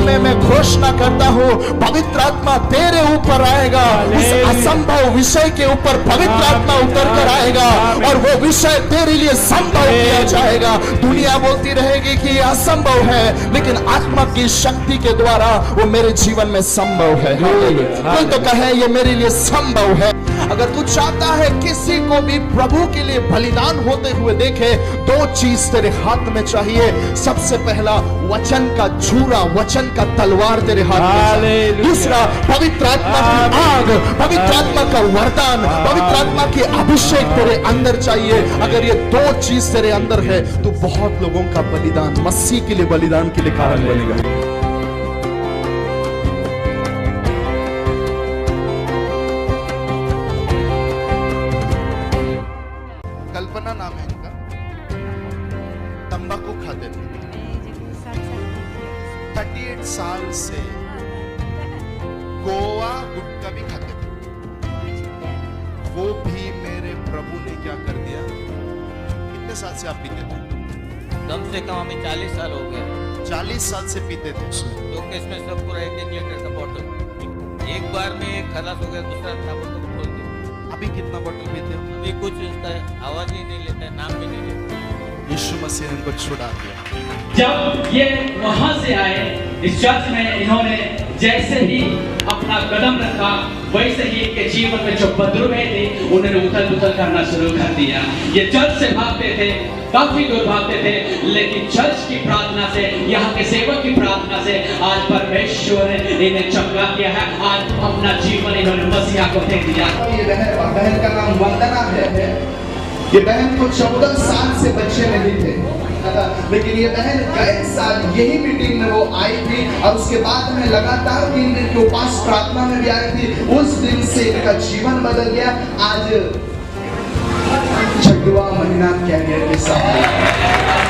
समय में घोषणा करता हूँ, पवित्र आत्मा तेरे ऊपर आएगा। उस असंभव विषय के ऊपर पवित्र आत्मा उतर कर आएगा और वो विषय तेरे लिए संभव किया जाएगा। दुनिया बोलती रहेगी कि ये असंभव है, लेकिन आत्मा की शक्ति के द्वारा वो मेरे जीवन में संभव है। कोई तो कहे ये मेरे लिए संभव है। अगर तू चाहता है किसी को भी प्रभु के लिए बलिदान होते हुए देखे, दो चीज तेरे हाथ में चाहिए। सबसे पहला वचन का झूरा, वचन का तलवार तेरे हाथ में चाहिए। दूसरा पवित्र आत्मा की आग, पवित्र आत्मा का वरदान, पवित्र आत्मा की अभिषेक तेरे अंदर चाहिए। अगर ये दो चीज तेरे अंदर है तो बहुत लोगों का बलिदान, मसीह के लिए बलिदान के लिए कारण बनेगा। कल्पना नाम है इनका, तंबाकू खाते थे। 38 साल से गोवा गुटखा भी खाते थे। वो भी मेरे प्रभु ने क्या कर दिया। कितने साल से आप पीते थे? कम से कम हमें 40 साल हो गए। 40 साल से पीते थे। तो इसमें सब पूरा 1 लीटर का बॉटल, एक बार में एक खलास हो गया, दूसरा था बोतल खोल दिया। अभी कितना बोतल पीते हो? अभी कुछ इसका आवाज ही नहीं लेता है, नाम भी नहीं लेता। यीशु मसीह ने इनको छुड़ा दिया। जब ये वहां से आए इस चर्च में, इन्होंने जैसे ही अपना कदम रखा, वैसे ही इनके जीवन में जो बदरुए थे उन्होंने उथल पुथल करना शुरू कर दिया। ये चर्च से भागते थे, काफी दूर भागते थे, लेकिन चर्च की प्रार्थना से, यहाँ के सेवक की प्रार्थना से आज परमेश्वर ने इन्हें चंगा किया है। आज अपना जीवन इन्होंने मसीहा को दे दिया। ये बहन का नाम वंदना है। ये बहन को 14 साल से बच्चे नहीं थे, लेकिन ये बहन गए साल यही मीटिंग में वो आई थी और उसके बाद में लगातार 3 दिन के उपास प्रार्थना में भी आई थी। उस दिन से इनका जीवन बदल गया। आज 6वां महीना कैरियर के साथ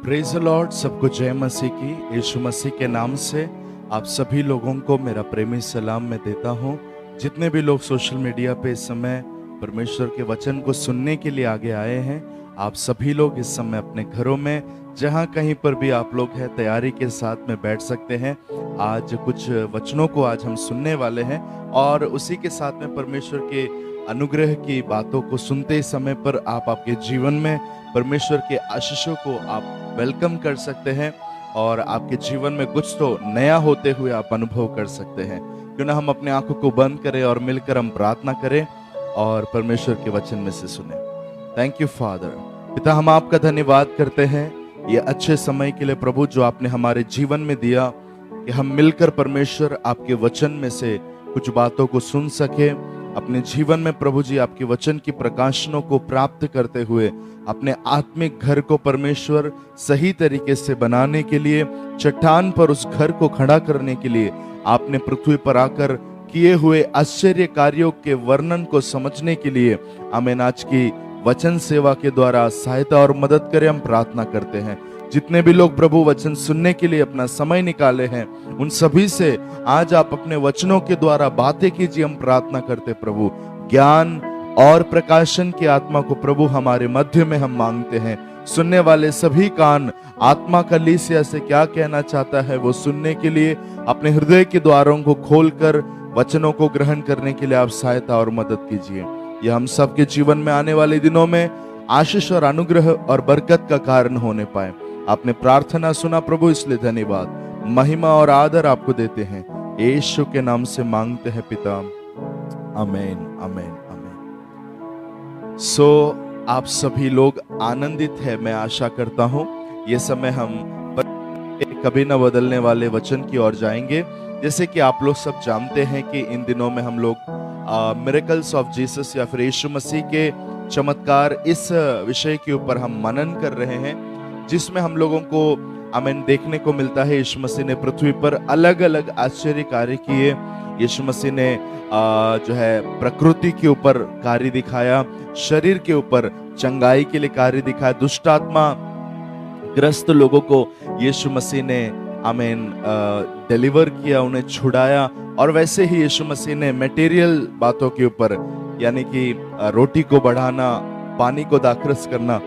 प्रेज़ द लॉर्ड। सबको जय मसीह की। यीशु मसीह के नाम से आप सभी लोगों को मेरा प्रेमी सलाम मैं देता हूं। जितने भी लोग सोशल मीडिया पे इस समय परमेश्वर के वचन को सुनने के लिए आगे आए हैं, आप सभी लोग इस समय अपने घरों में जहां कहीं पर भी आप लोग हैं, तैयारी के साथ में बैठ सकते हैं। आज कुछ वचनों को आज हम सुनने वाले हैं और उसी के साथ में परमेश्वर के अनुग्रह की बातों को सुनते समय पर आप आपके जीवन में परमेश्वर के आशीषों को आप वेलकम कर सकते हैं और आपके जीवन में कुछ तो नया होते हुए आप अनुभव कर सकते हैं। क्यों ना हम अपने आंखों को बंद करें और मिलकर हम प्रार्थना करें और परमेश्वर के वचन में से सुने। Thank you father. पिता, हम आपका धन्यवाद करते हैं ये अच्छे समय के लिए प्रभु, जो आपने हमारे जीवन में दिया कि हम मिलकर परमेश्वर आपके वचन में से कुछ बातों को सुन सके। अपने जीवन में प्रभु जी आपके वचन की प्रकाशनों को प्राप्त करते हुए अपने आत्मिक घर को परमेश्वर सही तरीके से बनाने के लिए, चट्टान पर उस घर को खड़ा करने के लिए आपने पृथ्वी पर आकर किए हुए आश्चर्य कार्यों के वर्णन को समझने के लिए हमें आज की वचन सेवा के द्वारा सहायता और मदद करें, हम प्रार्थना करते हैं। जितने भी लोग प्रभु वचन सुनने के लिए अपना समय निकाले हैं, उन सभी से आज आप अपने वचनों के द्वारा बातें कीजिए, हम प्रार्थना करते प्रभु। ज्ञान और प्रकाशन की आत्मा को प्रभु हमारे मध्य में हम मांगते हैं। सुनने वाले सभी कान आत्मा का लीसिया से क्या कहना चाहता है वो सुनने के लिए अपने हृदय के द्वारों को खोलकर वचनों को ग्रहण करने के लिए आप सहायता और मदद कीजिए। यह हम सबके जीवन में आने वाले दिनों में आशीष और अनुग्रह और बरकत का कारण होने पाए। आपने प्रार्थना सुना प्रभु, इसलिए धन्यवाद। महिमा और आदर आपको देते हैं, यीशु के नाम से मांगते हैं पिता, आमीन आमीन आमीन। सो आप सभी लोग आनंदित है, मैं आशा करता हूं। ये समय हम कभी न बदलने वाले वचन की ओर जाएंगे। जैसे कि आप लोग सब जानते हैं कि इन दिनों में हम लोग मिरेकल्स ऑफ जीसस या फिर यीशु मसीह के चमत्कार इस विषय के ऊपर हम मनन कर रहे हैं, जिसमें हम लोगों को आमीन देखने को मिलता है यीशु मसीह ने पृथ्वी पर अलग अलग आश्चर्य कार्य किए। यीशु मसीह ने जो है प्रकृति के ऊपर कार्य दिखाया, शरीर के ऊपर चंगाई के लिए कार्य दिखाया, दुष्ट आत्मा ग्रस्त लोगों को यीशु मसीह ने आमीन डिलीवर किया, उन्हें छुड़ाया। और वैसे ही यीशु मसीह ने मटेरियल बातों के ऊपर यानी कि रोटी को बढ़ाना, पानी को दाखरस करना,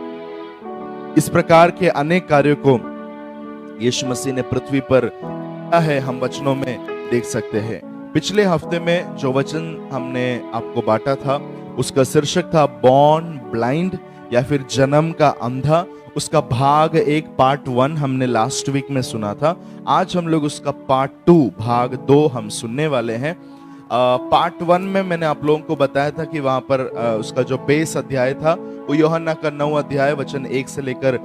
इस प्रकार के अनेक कार्यों को यीशु मसीह ने पृथ्वी पर किया है, हम वचनों में देख सकते हैं। पिछले हफ्ते में जो वचन हमने आपको बांटा था उसका शीर्षक था बॉर्न ब्लाइंड या फिर जन्म का अंधा। उसका भाग 1 पार्ट 1 हमने लास्ट वीक में सुना था। आज हम लोग उसका पार्ट 2 भाग 2 हम सुनने वाले हैं। पार्ट 1 में मैंने आप लोगों को बताया था कि वहां पर उसका जो बेस अध्याय था वो यूहन्ना का 9 अध्याय वचन 1 से लेकर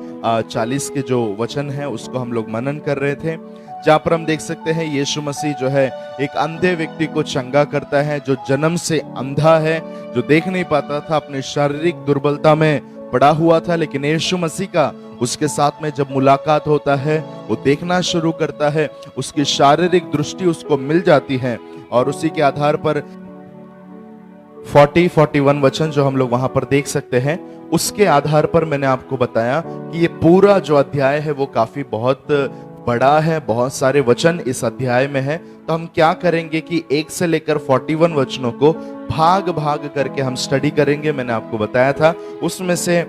40 के जो वचन है उसको हम लोग मनन कर रहे थे, जहां पर हम देख सकते हैं यीशु मसीह जो है एक अंधे व्यक्ति को चंगा करता है, जो जन्म से अंधा है, जो देख नहीं पाता था, अपनी शारीरिक दुर्बलता में पड़ा हुआ था। लेकिन यीशु मसीह का उसके साथ में जब मुलाकात होता है वो देखना शुरू करता है, उसकी शारीरिक दृष्टि उसको मिल जाती है और उसी के आधार पर 40-41 वचन जो हम लोग वहां पर देख सकते हैं, उसके आधार पर मैंने आपको बताया कि ये पूरा जो अध्याय है वो काफी बहुत बड़ा है, बहुत सारे वचन इस अध्याय में है। तो हम क्या करेंगे कि 1 से लेकर 41 वचनों को भाग भाग करके हम स्टडी करेंगे। मैंने आपको बताया था उसमें से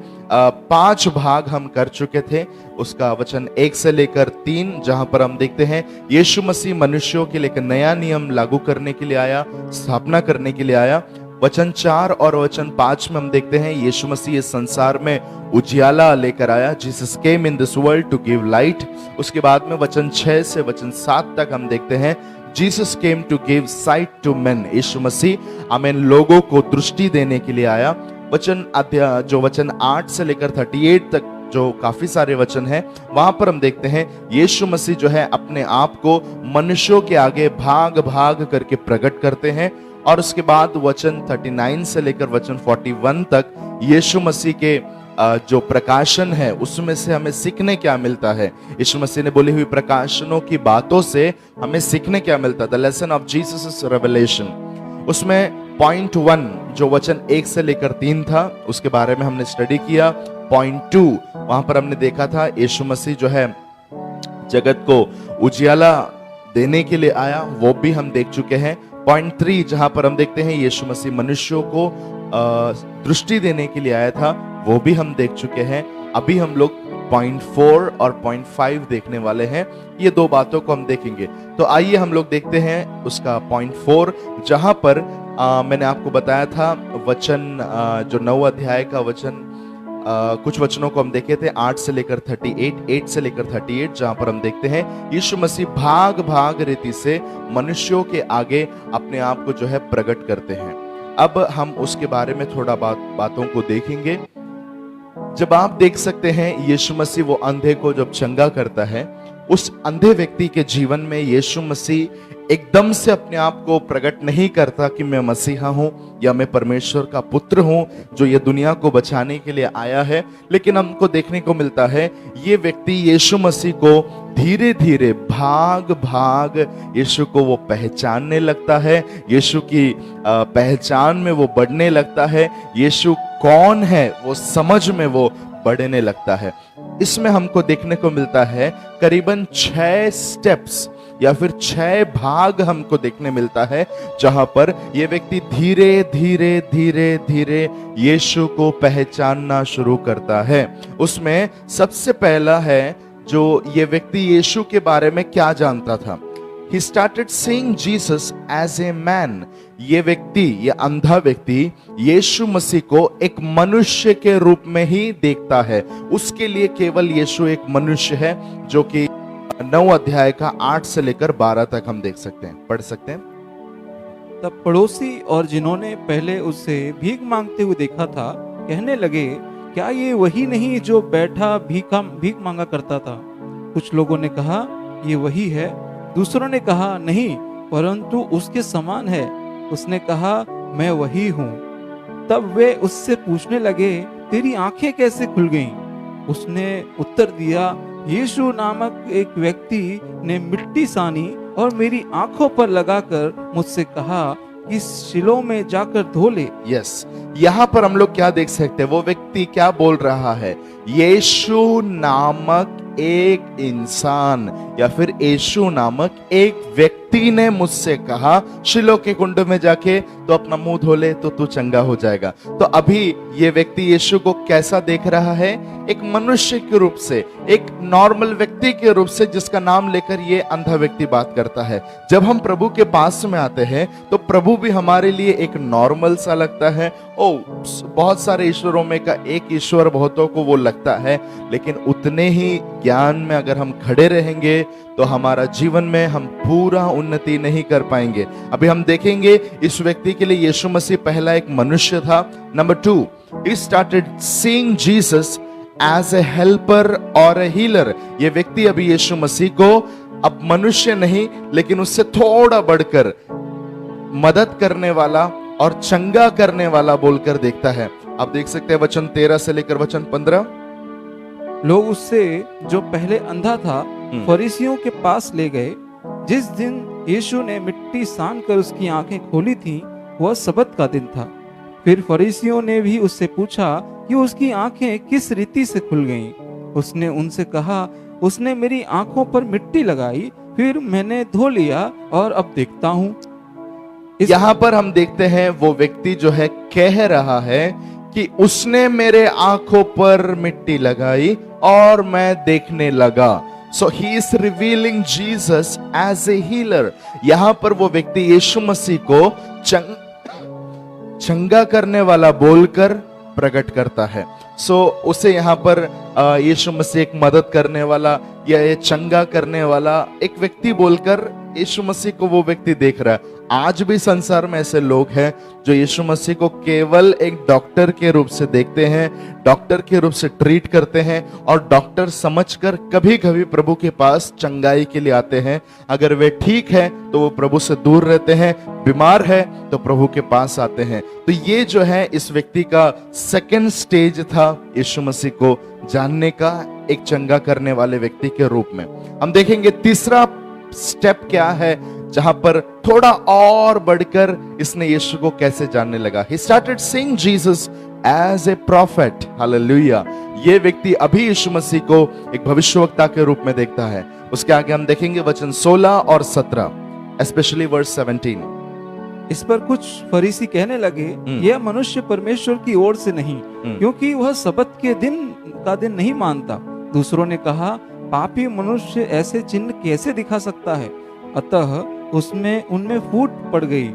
5 भाग हम कर चुके थे। उसका वचन 1 से लेकर 3 जहां पर हम देखते हैं यीशु मसीह मनुष्यों के लिए एक नया नियम लागू करने के लिए आया, स्थापना करने के लिए आया। वचन 4 और वचन 5 में हम देखते हैं यीशु मसीह इस संसार में उजियाला लेकर आया, Jesus came in this world to give light. उसके बाद में वचन 6 से वचन 7 तक हम देखते हैं Jesus came to give sight to men. यीशु मसीह आमीन लोगों को दृष्टि देने के लिए आया। वचन 8 से लेकर 38 तक जो काफी सारे वचन हैं, वहां पर हम देखते हैं यीशु मसीह जो है अपने आप को मनुष्यों के आगे भाग भाग करके प्रकट करते हैं। और उसके बाद वचन 39 से लेकर वचन 41 तक यीशु मसीह के जो प्रकाशन है उसमें से हमें सीखने क्या मिलता है। यीशु मसीह ने बोली हुई प्रकाशनों की बातों से हमें सीखने क्या मिलता है, the lesson of Jesus revelation. उसमें पॉइंट 1 जो वचन 1 से लेकर 3 था उसके बारे में हमने स्टडी किया। पॉइंट 2 वहां पर हमने देखा था यीशु मसीह जो है जगत को उजियाला देने के लिए आया, वो भी हम देख चुके हैं। पॉइंट 3 जहां पर हम देखते हैं यीशु मसीह मनुष्यों को दृष्टि देने के लिए आया था, वो भी हम देख चुके हैं। अभी हम लोग पॉइंट 4 और पॉइंट 5 देखने वाले हैं। ये 2 बातों को हम देखेंगे। तो आइए हम लोग देखते हैं उसका पॉइंट 4 जहां पर मैंने आपको बताया था वचन जो 9 अध्याय का वचन कुछ वचनों को हम देखे थे 8 से लेकर 8 से लेकर 38 जहां पर हम देखते हैं यीशु मसीह भाग भाग रीति से मनुष्यों के आगे अपने आप को जो है प्रकट करते हैं। अब हम उसके बारे में थोड़ा बातों को देखेंगे। जब आप देख सकते हैं यीशु मसीह वो अंधे को जब चंगा करता है, उस अंधे व्यक्ति के जीवन में यीशु मसीह एकदम से अपने आप को प्रकट नहीं करता कि मैं मसीहा हूं या मैं परमेश्वर का पुत्र हूं जो ये दुनिया को बचाने के लिए आया है। लेकिन हमको देखने को मिलता है ये व्यक्ति यीशु मसीह को धीरे धीरे भाग भाग यीशु को वो पहचानने लगता है, यीशु की पहचान में वो बढ़ने लगता है, यीशु कौन है वो समझ में वो बढ़ने लगता है। इसमें हमको देखने को मिलता है करीबन 6 स्टेप्स या फिर 6 भाग हमको देखने मिलता है जहां पर ये व्यक्ति धीरे धीरे धीरे धीरे यीशु को पहचानना शुरू करता है। उसमें सबसे पहला है जो ये व्यक्ति यीशु के बारे में क्या जानता था। He started seeing Jesus as a man. ये व्यक्ति, ये अंधा व्यक्ति यीशु मसीह को एक मनुष्य के रूप में ही देखता है। उसके लिए केवल यीशु एक मनुष्य है, जो कि 9 अध्याय का 8 से लेकर 12 तक हम देख सकते हैं, पढ़ सकते हैं। तब पड़ोसी और जिन्होंने पहले उससे भीख मांगते हुए देखा था कहने लगे, क्या ये वही नहीं जो बैठा भीख मांगा करता था। कुछ लोगों ने कहा, ये वही है। दूसरों ने कहा, नहीं, परंतु उसके समान है। उसने कहा, मैं वही हूँ। तब वे उससे पूछने लगे, तेरी आंखें कैसे खुल गईं? उसने उत्तर दिया, यीशु नामक एक व्यक्ति ने मिट्टी सानी और मेरी आंखों पर लगाकर मुझसे कहा कि शिलोह में जाकर धो ले। यस, यहाँ पर हम लोग क्या देख सकते हैं? वो व्यक्ति क्या बोल रहा है? यीशु नामक एक इंसान या फिर यीशु नामक एक व्यक्ति ने मुझसे कहा शिलोह के कुंड में जाके तो अपना मुंह धो ले तो तू चंगा हो जाएगा। तो अभी ये व्यक्ति यीशु को कैसा देख रहा है? एक मनुष्य के रूप से, एक नॉर्मल व्यक्ति के रूप से, जिसका नाम लेकर ये अंधा व्यक्ति बात करता है। जब हम प्रभु के पास में आते हैं तो प्रभु भी हमारे लिए एक नॉर्मल सा लगता है। ओ, बहुत सारे ईश्वरों में का एक ईश्वर बहुतों को वो लगता है, लेकिन उतने ही ज्ञान में अगर हम खड़े रहेंगे तो हमारा जीवन में हम पूरा उन्नति नहीं कर पाएंगे। अभी हम देखेंगे इस व्यक्ति के लिए यीशु मसीह पहला एक मनुष्य था। Number 2, he started seeing Jesus as a helper or a healer। ये व्यक्ति अभी यीशु मसीह को अब मनुष्य नहीं लेकिन उससे थोड़ा बढ़कर मदद करने वाला और चंगा करने वाला बोलकर देखता है। आप देख सकते हैं वचन 13 से लेकर वचन 15। लोग उससे जो पहले अंधा था फरीसियों के पास ले गए। जिस दिन यीशु ने मिट्टी सान कर उसकी आंखें खोली थी वह सबत का दिन था। फिर फरीसियों ने भी उससे पूछा कि उसकी आंखें किस रीति से खुल गईं। उसने उनसे कहा, उसने मेरी आंखों पर मिट्टी लगाई, फिर मैंने धो लिया और अब देखता हूँ। यहां पर हम देखते हैं वो व्यक्ति जो है कह रहा है कि उसने मेरे आंखों पर मिट्टी लगाई और मैं देखने लगा। So he is revealing Jesus as a healer. यहां पर वो व्यक्ति यीशु मसीह को चंगा करने वाला बोलकर प्रकट करता है। सो उसे यहां पर यीशु मसीह एक मदद करने वाला या ये चंगा करने वाला एक व्यक्ति बोलकर यीशु मसीह को वो व्यक्ति देख रहा है। आज भी संसार में ऐसे लोग हैं जो यीशु मसीह को केवल एक डॉक्टर के रूप से देखते हैं, डॉक्टर के रूप से ट्रीट करते हैं और डॉक्टर समझकर कभी कभी प्रभु के पास चंगाई के लिए आते हैं। अगर वे ठीक है तो वो प्रभु से दूर रहते हैं, बीमार है तो प्रभु के पास आते हैं। तो ये जो है इस व्यक्ति का सेकंड स्टेज था यीशु मसीह को जानने का, एक चंगा करने वाले व्यक्ति के रूप में। हम देखेंगे तीसरा स्टेप क्या है जहां पर थोड़ा और बढ़कर इसने यीशु को कैसे जानने लगा। He started seeing Jesus as a prophet। Hallelujah. ये व्यक्ति अभी यीशु मसीह को एक भविष्यवक्ता के रूप में देखता है। उसके आगे हम देखेंगे वचन 16 और 17, स्पेशली वर्स 17। इस पर कुछ फरीसी कहने लगे, यह मनुष्य परमेश्वर की ओर से नहीं, क्योंकि वह सबत के दिन नहीं मानता। दूसरों ने कहा, पापी मनुष्य ऐसे चिन्ह कैसे दिखा सकता है? अतः उनमें फूट पड़ गई।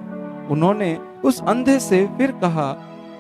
उन्होंने उस अंधे से फिर कहा,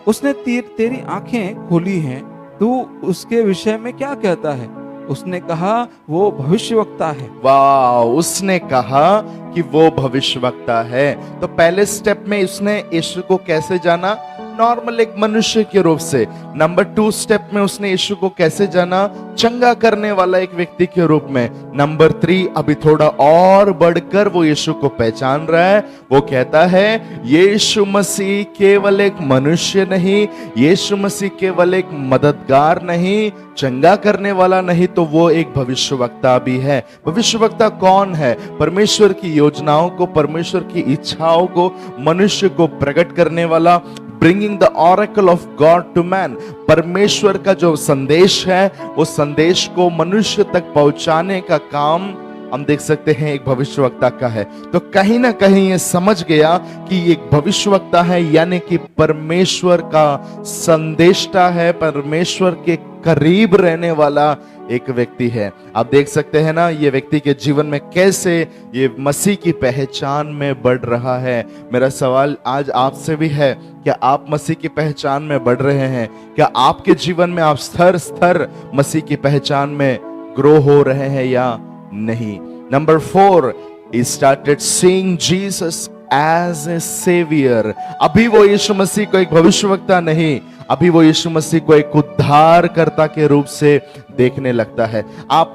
उसने तेरी आंखें खोली हैं, तू उसके विषय में क्या कहता है? उसने कहा, वो भविष्यवक्ता है। वाह, उसने कहा कि वो भविष्यवक्ता है। तो पहले स्टेप में उसने यीशु को कैसे जाना? नॉर्मल एक मनुष्य के रूप से। नंबर 2 स्टेप में उसने यीशु को कैसे जाना? चंगा करने वाला एक व्यक्ति के रूप में। नंबर 3 अभी थोड़ा और बढ़कर वो यीशु को पहचान रहा है। वो कहता है यीशु मसीह केवल एक मनुष्य नहीं, यीशु मसीह केवल एक मददगार नहीं, चंगा करने वाला नहीं, तो वो एक भविष्यवक्ता भी है। भविष्यवक्ता कौन है? परमेश्वर की योजनाओं को, परमेश्वर की इच्छाओं को मनुष्य को प्रकट करने वाला, bringing the oracle of God to man. परमेश्वर का जो संदेश है वो संदेश को मनुष्य तक पहुंचाने का काम हम देख सकते हैं एक भविष्यवक्ता का है। तो कहीं ना कहीं ये समझ गया कि एक भविष्यवक्ता है, यानी कि परमेश्वर का संदेष्टा है, परमेश्वर के करीब रहने वाला एक व्यक्ति है। आप देख सकते हैं ना ये व्यक्ति के जीवन में कैसे ये मसीह की पहचान में बढ़ रहा है। मेरा सवाल आज आपसे भी है, क्या आप मसीह की पहचान में बढ़ रहे हैं? क्या आपके जीवन में आप स्तर स्तर मसीह की पहचान में ग्रो हो रहे हैं या नहीं? Number 4, he started seeing Jesus as a savior। अभी वो यीशु मसीह को एक भविष्यवक्ता नहीं, अभी वो यीशु मसीह को एक उद्धारकर्ता के रूप से देखने लगता है। आप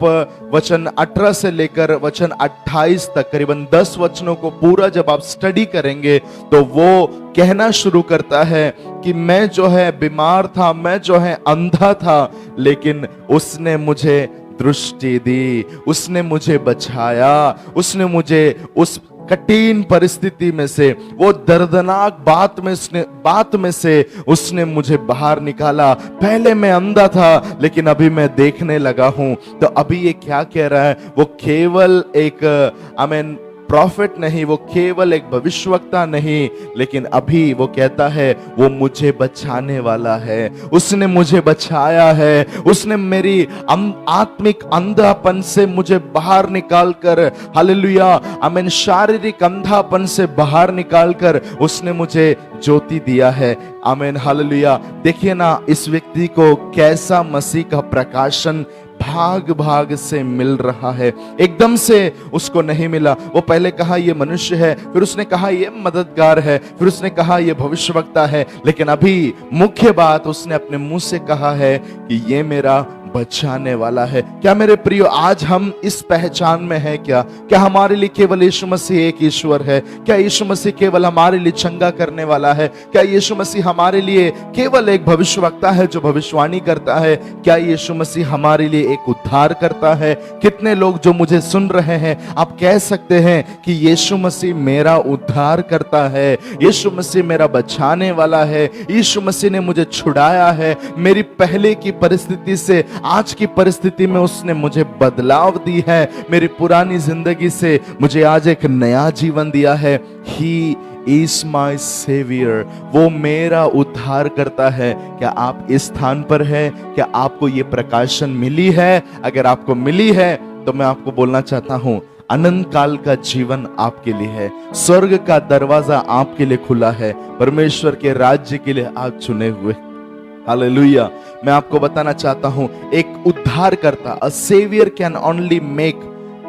वचन 18 से लेकर वचन 28 तक करीबन 10 वचनों को पूरा जब आप स्टडी करेंगे तो वो कहना शुरू करता है कि मैं जो है बीमार था, मैं जो है अंधा था, लेकिन उसने मुझे दृष्टि दी, उसने मुझे बचाया, उसने मुझे उस कठिन परिस्थिति में से, वो दर्दनाक बात में से उसने मुझे बाहर निकाला। पहले मैं अंधा था लेकिन अभी मैं देखने लगा हूं। तो अभी ये क्या कह रहा है? वो केवल एक प्रॉफिट नहीं, वो केवल एक भविष्यवक्ता नहीं, लेकिन अभी वो कहता है वो मुझे बचाने वाला है, उसने मुझे बचाया है, उसने मेरी आत्मिक अंधापन से मुझे बाहर निकालकर, हालेलुया, आमीन, शारीरिक अंधापन से बाहर निकालकर उसने मुझे ज्योति दिया है। आमीन, हालेलुया। देखिए ना, इस व्यक्ति को कैसा मसीह का प्रकाशन भाग भाग से मिल रहा है। एकदम से उसको नहीं मिला। वो पहले कहा ये मनुष्य है, फिर उसने कहा ये मददगार है, फिर उसने कहा ये भविष्यवक्ता है, लेकिन अभी मुख्य बात उसने अपने मुंह से कहा है कि ये मेरा बचाने वाला है। क्या मेरे प्रियो, आज हम इस पहचान में है क्या? क्या हमारे लिए केवल यीशु मसीह एक ईश्वर है? क्या यीशु मसीह केवल हमारे लिए चंगा करने वाला है? क्या यीशु मसीह हमारे लिए केवल एक भविष्यवक्ता है जो भविष्यवाणी करता है? क्या यीशु मसीह हमारे लिए एक उद्धार करता है? कितने लोग जो मुझे सुन रहे हैं, आप कह सकते हैं कि यीशु मसीह मेरा उद्धार करता है, यीशु मसीह मेरा बचाने वाला है, यीशु मसीह ने मुझे छुड़ाया है, मेरी पहले की परिस्थिति से आज की परिस्थिति में उसने मुझे बदलाव दी है, मेरी पुरानी जिंदगी से मुझे आज एक नया जीवन दिया है। He is my savior, वो मेरा उद्धार करता है। क्या आप इस स्थान पर है? क्या आपको ये प्रकाशन मिली है? अगर आपको मिली है तो मैं आपको बोलना चाहता हूं, अनंत काल का जीवन आपके लिए है, स्वर्ग का दरवाजा आपके लिए खुला है, परमेश्वर के राज्य के लिए आप चुने हुए। हालेलुया। मैं आपको बताना चाहता हूं, एक उद्धार करता, a saviour can only make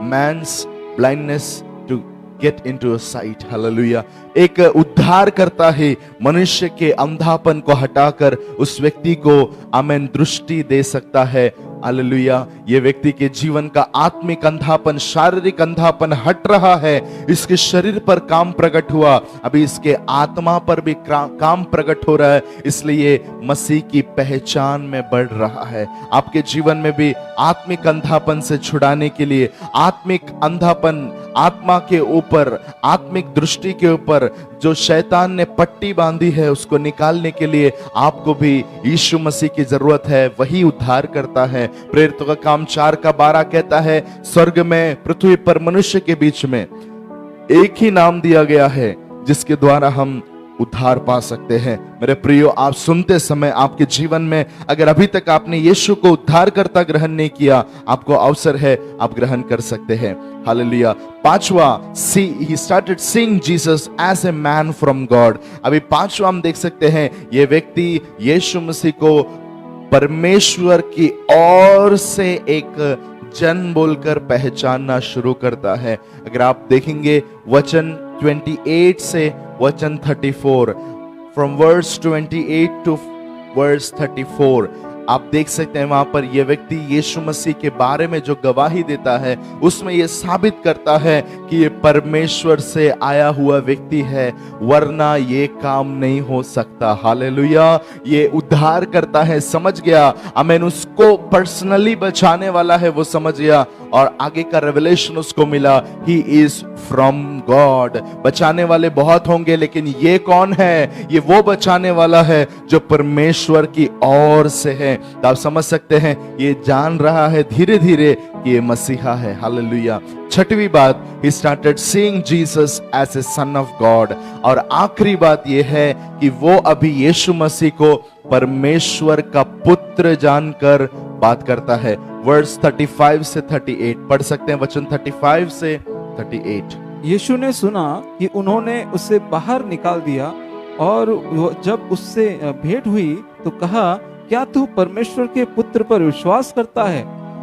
man's blindness to get into a sight. Hallelujah. एक उद्धार करता है मनुष्य के अंधापन को हटाकर उस व्यक्ति को आमेन दृष्टि दे सकता है। हालेलुया। ये व्यक्ति के जीवन का आत्मिक अंधापन, शारीरिक अंधापन हट रहा है। इसके शरीर पर काम प्रकट हुआ, अभी इसके आत्मा पर भी काम प्रकट हो रहा है, इसलिए मसीह की पहचान में बढ़ रहा है। आपके जीवन में भी आत्मिक अंधापन से छुड़ाने के लिए, आत्मिक अंधापन, आत्मा के ऊपर, आत्मिक दृष्टि के ऊपर जो शैतान ने पट्टी बांधी है, उसको निकालने के लिए आपको भी यीशु मसीह की जरूरत है। वही उद्धार करता है। प्रेरितों का काम 4:12 कहता है, स्वर्ग में, पृथ्वी पर, मनुष्य के बीच में एक ही नाम दिया गया है जिसके द्वारा हम उद्धार पा सकते हैं। मेरे प्रियो, आप सुनते समय आपके जीवन में अगर अभी तक आपने यीशु को उद्धारकर्ता ग्रहण नहीं किया, आपको अवसर है, आप ग्रहण कर सकते हैं। हालेलुया। पांचवा, he started seeing Jesus as a man from God। अभी पांचवा हम देख सकते हैं, ये व्यक्ति यीशु मसीह को परमेश्वर की ओर से एक जन बोलकर पहचानना शुरू करता है। अगर आप देखेंगे वचन 28 से वचन 34, फ्रॉम वर्स 28 टू वर्स 34, आप देख सकते हैं वहां पर यह व्यक्ति यीशु मसीह के बारे में जो गवाही देता है, उसमें यह साबित करता है कि ये परमेश्वर से आया हुआ व्यक्ति है, वरना ये काम नहीं हो सकता। हालेलुया। ये उद्धार करता है, समझ गया, आमीन, उसको पर्सनली बचाने वाला है, वो समझ गया, और आगे का रेवलेशन उसको मिला, ही इज फ्रॉम गॉड। बचाने वाले बहुत होंगे, लेकिन ये कौन है? ये वो बचाने वाला है जो परमेश्वर की ओर से है। तो आप समझ सकते हैं, ये जान रहा है धीरे धीरे कि ये मसीहा है। हालेलुया। छठवीं बात, he started seeing Jesus as a son of God। और आखिरी बात ये है कि वो अभी यीशु मसीह को परमेश्वर का पुत्र जानकर बात करता है। वर्स 35 से 38 पढ़ सकते हैं, वचन 35 से 38। यीशु ने सुना कि उन्होंने उसे बाहर निकाल दिया, और जब उससे भेंट हुई तो कहा, क्या तू परमेश्वर के पुत्र पर विश्वास करता है?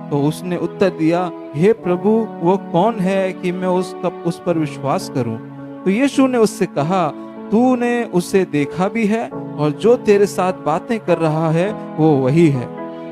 तो उसने उत्तर दिया, हे प्रभु, वो कौन है कि मैं उस पर विश्वास करूं? तो यीशु ने उससे कहा, तूने उसे देखा भी है और जो तेरे साथ बातें कर रहा है वो वही है।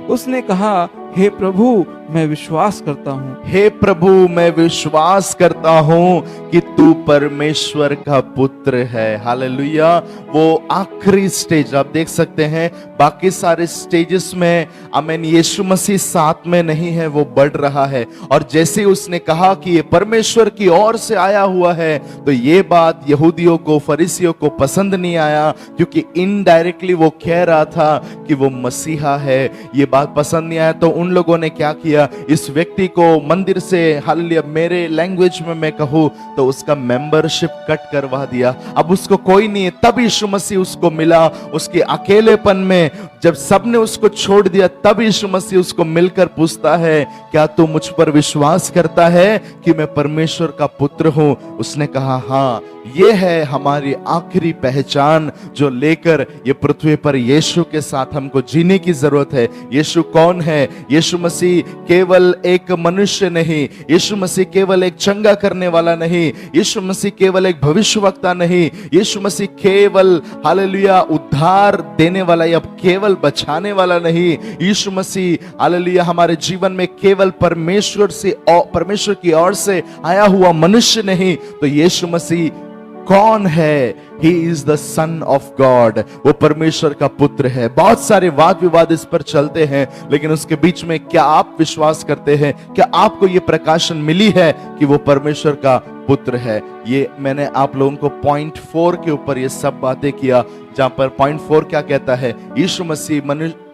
उसने कहा, हे प्रभु, मैं विश्वास करता हूँ। हे प्रभु, मैं विश्वास करता हूं कि तू परमेश्वर का पुत्र है। हालेलुया। वो आखिरी स्टेज आप देख सकते हैं, बाकी सारे स्टेजेस में आमीन यीशु मसीह साथ में नहीं है, वो बढ़ रहा है। और जैसे उसने कहा कि ये परमेश्वर की ओर से आया हुआ है, तो ये बात यहूदियों को, फरीसियों को पसंद नहीं आया, क्योंकि इनडायरेक्टली वो कह रहा था कि वो मसीहा है। ये बात पसंद नहीं आया, तो उन लोगों ने क्या किया, इस व्यक्ति को मंदिर से, हालेलुया, मेरे लैंग्वेज में मैं कहूं तो उसका मेंबरशिप कट करवा दिया। अब उसको कोई नहीं है। तब यीशु मसीह उसको मिला, उसके अकेलेपन में जब सबने उसको छोड़ दिया, तब यीशु मसीह उसको मिलकर पूछता है, क्या तू मुझ पर विश्वास करता है कि मैं परमेश्वर का पुत्र हूं? उसने कहा, हाँ। ये है हमारी आखिरी पहचान, जो लेकर ये पृथ्वी पर यीशु के साथ हमको जीने की जरूरत है। यीशु कौन है? यीशु मसीह केवल एक मनुष्य नहीं, यीशु मसीह केवल एक चंगा करने वाला नहीं, यीशु मसीह केवल एक भविष्यवक्ता नहीं, यीशु मसीह केवल हालेलुया उद्धार देने वाला या केवल बचाने वाला नहीं। यीशु मसीह हालेलुया हमारे जीवन में केवल परमेश्वर की ओर से आया हुआ मनुष्य नहीं। तो यीशु मसीह कौन है? He is the Son of God। वो परमेश्वर का पुत्र है। बहुत सारे वाद विवाद इस पर चलते हैं, लेकिन उसके बीच में क्या आप विश्वास करते हैं? क्या आपको ये प्रकाशन मिली है कि वो परमेश्वर का पुत्र है? ये मैंने आप लोगों को पॉइंट 4 के ऊपर ये सब बातें किया, जहां पर पॉइंट 4 क्या कहता है? यीशु मसीह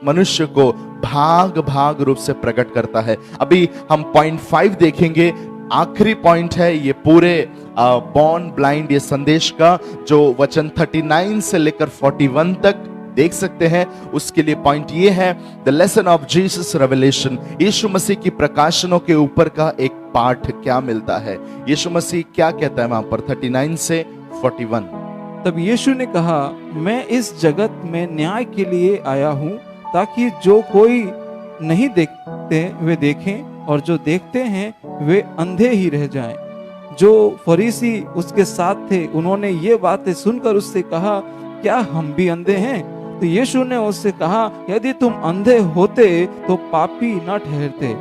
मनुष्य को भाग भाग रूप से प्रकट करता है। अभी हम पॉइंट 5 देखेंगे, आखिरी पॉइंट है ये पूरे बॉर्न ब्लाइंड ये संदेश का, जो वचन 39 से लेकर 41 तक देख सकते हैं। उसके लिए पॉइंट ये है, the lesson of Jesus revelation. यीशु मसीह की प्रकाशनों के ऊपर का एक पाठ क्या मिलता है? यीशु मसीह क्या कहता है वहां पर 39 से 41? तब यीशु ने कहा, मैं इस जगत में न्याय के लिए आया हूँ, ताकि जो कोई नहीं देखते वे देखें, और जो देखते हैं वे अंधे ही रह जाएं। जो फरीसी उसके साथ थे, उन्होंने ये बातें सुनकर उससे कहा, क्या हम भी अंधे हैं? तो यीशु ने उससे कहा, यदि तुम अंधे होते तो पापी न ठहरते,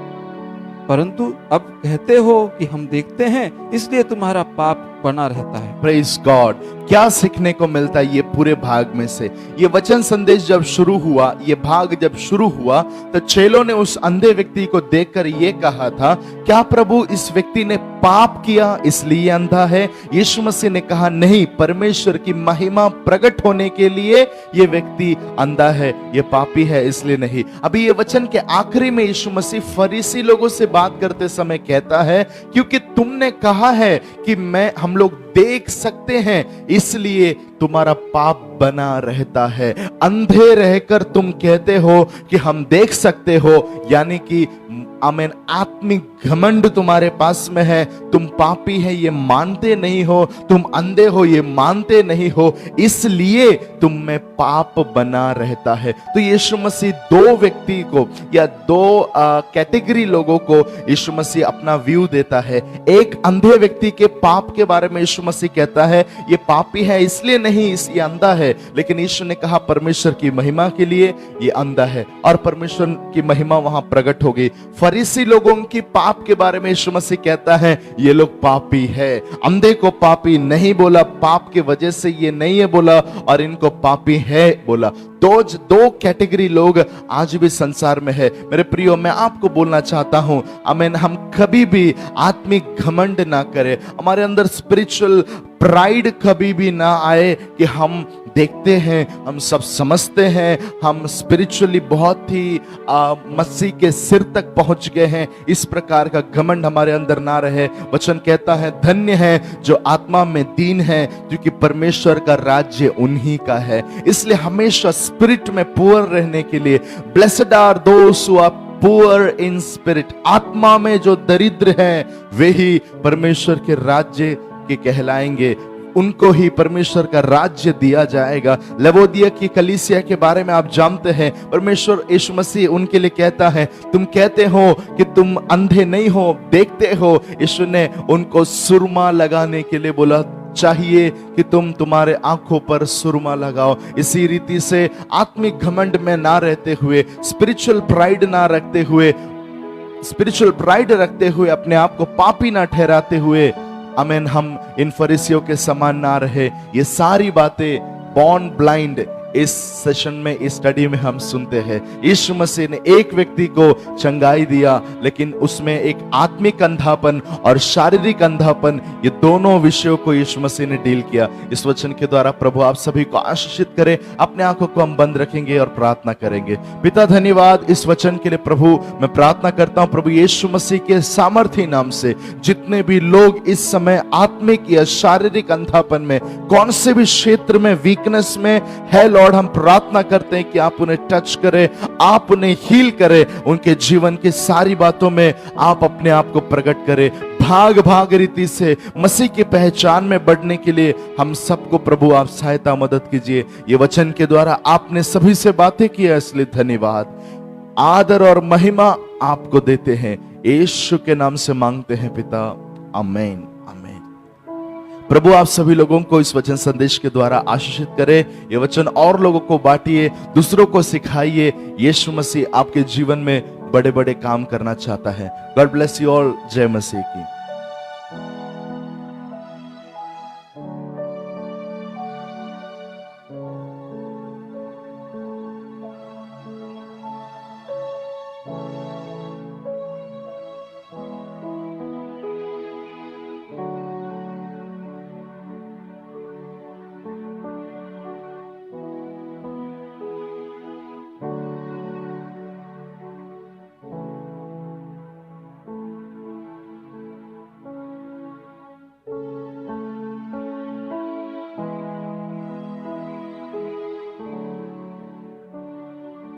परंतु अब कहते हो कि हम देखते हैं, इसलिए तुम्हारा पाप बना रहता है। Praise God. क्या सीखने को मिलता है ये पूरे भाग में से? ये वचन संदेश जब शुरू हुआ, ये भाग जब शुरू हुआ, तो चेलों ने उस अंधे व्यक्ति को देखकर ये कहा था, क्या प्रभु इस व्यक्ति ने पाप किया इसलिए अंधा है? यीशु मसीह ने कहा, नहीं, परमेश्वर की महिमा प्रकट होने के लिए ये व्यक्ति अंधा है, ये पापी है इसलिए नहीं। अभी ये वचन के आखिरी में यीशु मसीह फरीसी लोगों से बात करते समय कहता है, क्योंकि तुमने कहा है कि हम लोग देख सकते हैं, इसलिए तुम्हारा पाप बना रहता है। अंधे रहकर तुम कहते हो कि हम देख सकते हो, यानी कि आमीन आत्मिक घमंड तुम्हारे पास में है। तुम पापी है ये मानते नहीं हो, तुम अंधे हो ये मानते नहीं हो, इसलिए तुम में पाप बना रहता है। तो यीशु मसीह दो व्यक्ति को या दो कैटेगरी लोगों को यीशु मसीह अपना व्यू देता है। एक अंधे व्यक्ति के पाप के बारे में यीशु मसीह कहता है, ये पापी है इसलिए नहीं, ये अंधा है, लेकिन यीशु ने कहा परमेश्वर की महिमा के लिए ये अंधा है, और परमेश्वर की महिमा वहां प्रकट हो गई। फरीसी लोगों की पाप के बारे में यीशु मसीह कहता है, ये लोग पापी है। अंधे को पापी नहीं बोला, पाप के वजह से ये नहीं है बोला, और इनको पापी है बोला। दो कैटेगरी लोग आज भी संसार में है। मेरे प्रियो, मैं आपको बोलना चाहता हूं, आमीन, हम कभी भी आत्मिक घमंड ना करें, हमारे अंदर स्पिरिचुअल प्राइड कभी भी ना आए कि हम देखते हैं, हम सब समझते हैं, हम स्पिरिचुअली बहुत ही मसीह के सिर तक पहुंच गए हैं। इस प्रकार का घमंड हमारे अंदर ना रहे। वचन कहता है, धन्य है जो आत्मा में दीन है, क्योंकि परमेश्वर का राज्य उन्हीं का है। इसलिए हमेशा स्पिरिट में पुअर रहने के लिए, blessed are those who are poor in spirit, आत्मा में जो दरिद्र हैं वे ही परमेश्वर के राज्य के कहलाएंगे, उनको ही परमेश्वर का राज्य दिया जाएगा। लवोदिया की कलीसिया के बारे में आप जानते हैं, परमेश्वर यीशु मसीह उनके लिए कहता है, तुम कहते हो कि तुम अंधे नहीं हो, देखते हो। यीशु ने उनको सुरमा लगाने के लिए बोला, चाहिए कि तुम तुम्हारे आंखों पर सुरमा लगाओ। इसी रीति से आत्मिक घमंड में ना रहते हुए, स्पिरिचुअल प्राइड ना रखते हुए, स्पिरिचुअल प्राइड रखते हुए, अपने आप को पापी ना ठहराते हुए, आमीन, हम इन फरीसियों के समान ना रहे। ये सारी बातें बॉर्न ब्लाइंड इस सेशन में, इस स्टडी में हम सुनते हैं। यीशु मसीह ने एक व्यक्ति को चंगाई दिया, लेकिन उसमें एक आत्मिक अंधापन और शारीरिक अंधापन, ये दोनों विषयों को यीशु मसीह ने डील किया। इस वचन के द्वारा प्रभु आप सभी को आशीषित करे। अपने आंखों को हम बंद रखेंगे और प्रार्थना करेंगे। पिता धन्यवाद इस वचन के लिए प्रभु। मैं प्रार्थना करता हूं प्रभु यीशु मसीह के सामर्थी नाम से, जितने भी लोग इस समय आत्मिक या शारीरिक अंधापन में, कौन से भी क्षेत्र में वीकनेस में है लॉर्ड, हम प्रार्थना करते हैं कि आप उन्हें टच करें, आप उन्हें हील करें, उनके जीवन की सारी बातों में आप अपने आप को प्रकट करें। भाग भाग रीति से मसीह की पहचान में बढ़ने के लिए हम सबको प्रभु आप सहायता मदद कीजिए। ये वचन के द्वारा आपने सभी से बातें की है, इसलिए धन्यवाद। आदर और महिमा आपको देते हैं, यीशु के नाम से मांगते हैं पिता, आमीन। प्रभु आप सभी लोगों को इस वचन संदेश के द्वारा आशीषित करे। ये वचन और लोगों को बांटिए, दूसरों को सिखाइए। यीशु मसीह आपके जीवन में बड़े बड़े काम करना चाहता है। God bless you all. जय मसीह की।